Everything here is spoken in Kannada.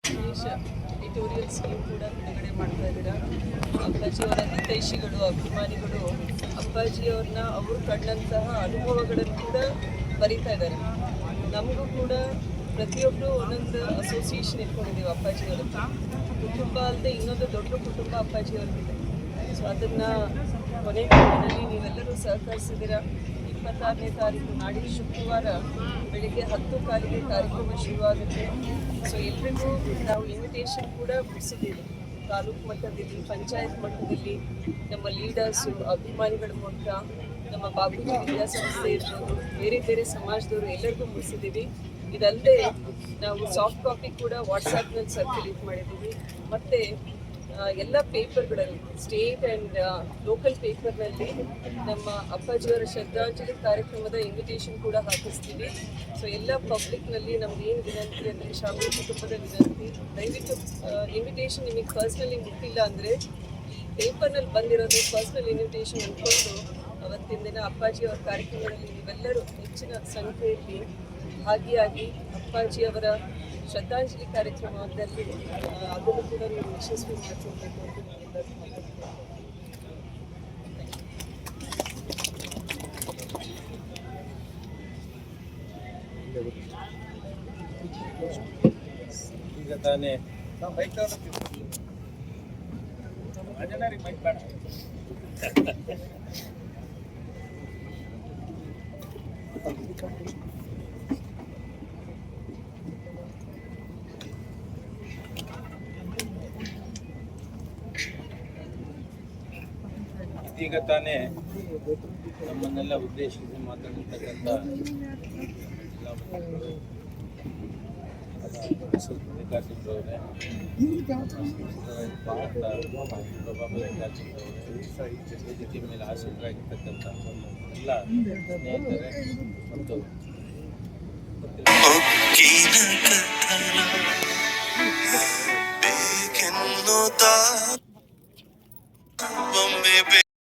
ವಿಶೇಷ ಎಡಿಟೋರಿಯಲ್ ಸ್ಕೀಮ್ ಕೂಡ ಬಿಡುಗಡೆ ಮಾಡ್ತಾ ಇದ್ದೀರಾ. ಅಪ್ಪಾಜಿಯವರ ಹಿತೈಷಿಗಳು, ಅಭಿಮಾನಿಗಳು ಅಪ್ಪಾಜಿಯವ್ರನ್ನ ಅವರು ಕಂಡಂತಹ ಅನುಭವಗಳನ್ನು ಕೂಡ ಬರೀತಾ ಇದ್ದಾರೆ. ನಮಗೂ ಕೂಡ ಪ್ರತಿಯೊಬ್ಬರು ಒಂದೊಂದು ಅಸೋಸಿಯೇಷನ್ ಇಟ್ಕೊಂಡಿದ್ದೀವಿ ಅಪ್ಪಾಜಿಯವರು. ಕುಟುಂಬ ಅಲ್ಲದೆ ಇನ್ನೊಂದು ದೊಡ್ಡ ಕುಟುಂಬ ಅಪ್ಪಾಜಿಯವ್ರಿಗಿದೆ. ಸೊ ಅದನ್ನು ಕೊನೆಯಲ್ಲಿ ನೀವೆಲ್ಲರೂ ಸಹಕರಿಸಿದ್ದೀರಾ. 26ನೇ ತಾರೀಕು ನಾಡಿದ್ದು ಶುಕ್ರವಾರ ಬೆಳಿಗ್ಗೆ 10:15 ಕಾರ್ಯಕ್ರಮ ಶುರುವಾಗುತ್ತೆ. ಸೊ ಎಲ್ರಿಗೂ ನಾವು ಇನ್ವಿಟೇಷನ್ ಕೂಡ ಮುಗಿಸಿದ್ದೀವಿ. ತಾಲೂಕು ಮಟ್ಟದಲ್ಲಿ, ಪಂಚಾಯತ್ ಮಟ್ಟದಲ್ಲಿ ನಮ್ಮ ಲೀಡರ್ಸು, ಅಭಿಮಾನಿಗಳ ಮೂಲಕ ನಮ್ಮ ಬಾಪೂಜಿ ವಿದ್ಯಾಸಂಸ್ಥೆ ಇರ್ಬೋದು, ಬೇರೆ ಬೇರೆ ಸಮಾಜದವರು ಎಲ್ಲರಿಗೂ ಮುಗಿಸಿದ್ದೀವಿ. ಇದಲ್ಲದೆ ನಾವು ಸಾಫ್ಟ್ ಕಾಪಿ ಕೂಡ ವಾಟ್ಸಾಪ್ನಲ್ಲಿ ಸರ್ಕ್ಯುಲೇಟ್ ಮಾಡಿದ್ದೀವಿ. ಮತ್ತು ಎಲ್ಲ ಪೇಪರ್ಗಳಲ್ಲಿ, ಸ್ಟೇಟ್ ಆ್ಯಂಡ್ ಲೋಕಲ್ ಪೇಪರ್ನಲ್ಲಿ ನಮ್ಮ ಅಪ್ಪಾಜಿಯವರ ಶ್ರದ್ಧಾಂಜಲಿ ಕಾರ್ಯಕ್ರಮದ ಇನ್ವಿಟೇಷನ್ ಕೂಡ ಹಾಕಿಸ್ತೀವಿ. ಸೊ ಎಲ್ಲ ಪಬ್ಲಿಕ್ನಲ್ಲಿ ನಮ್ದು ಏನು ವಿನಂತಿ ಅಂದರೆ, ಶಾಮೀಲ್ ಕುಟುಂಬದ ವಿನಂತಿ, ದಯವಿಟ್ಟು ಇನ್ವಿಟೇಷನ್ ನಿಮಗೆ ಪರ್ಸ್ನಲಿ ಮುಟ್ಟಿಲ್ಲ ಅಂದರೆ ಈ ಪೇಪರ್ನಲ್ಲಿ ಬಂದಿರೋದು ಪರ್ಸ್ನಲ್ ಇನ್ವಿಟೇಷನ್ ಅಂದ್ಕೊಂಡು ಅವತ್ತಿನ ದಿನ ಅಪ್ಪಾಜಿಯವರ ಕಾರ್ಯಕ್ರಮದಲ್ಲಿ ನೀವೆಲ್ಲರೂ ಹೆಚ್ಚಿನ ಸಂಖ್ಯೆಯಲ್ಲಿ ಭಾಗಿಯಾಗಿ ಅಪ್ಪಾಜಿಯವರ ಶ್ರದ್ಧಾಂಜಲಿ ಕಾರ್ಯಕ್ರಮದಲ್ಲಿ ಅದನ್ನು ಕೂಡ ನೀವು ಯಶಸ್ವಿ ಮಾಡಿಕೊಳ್ಬೇಕು ಅಂತ ಈಗ ತಾನೇ ಇದೀಗ ತಾನೇ ನಮ್ಮನ್ನೆಲ್ಲ ಉದ್ದೇಶಿಸಿ ಮಾತಾಡಿರ್ತಕ್ಕಂಥ ಮಲ್ಲಿಕಾರ್ಜುನರವರೇ, ವೇದಿಕೆ ಮೇಲೆ ಆಸಕ್ತರಾಗಿರ್ತಕ್ಕಂಥ ಎಲ್ಲ ಸ್ನೇಹಿತರೆ ಮತ್ತು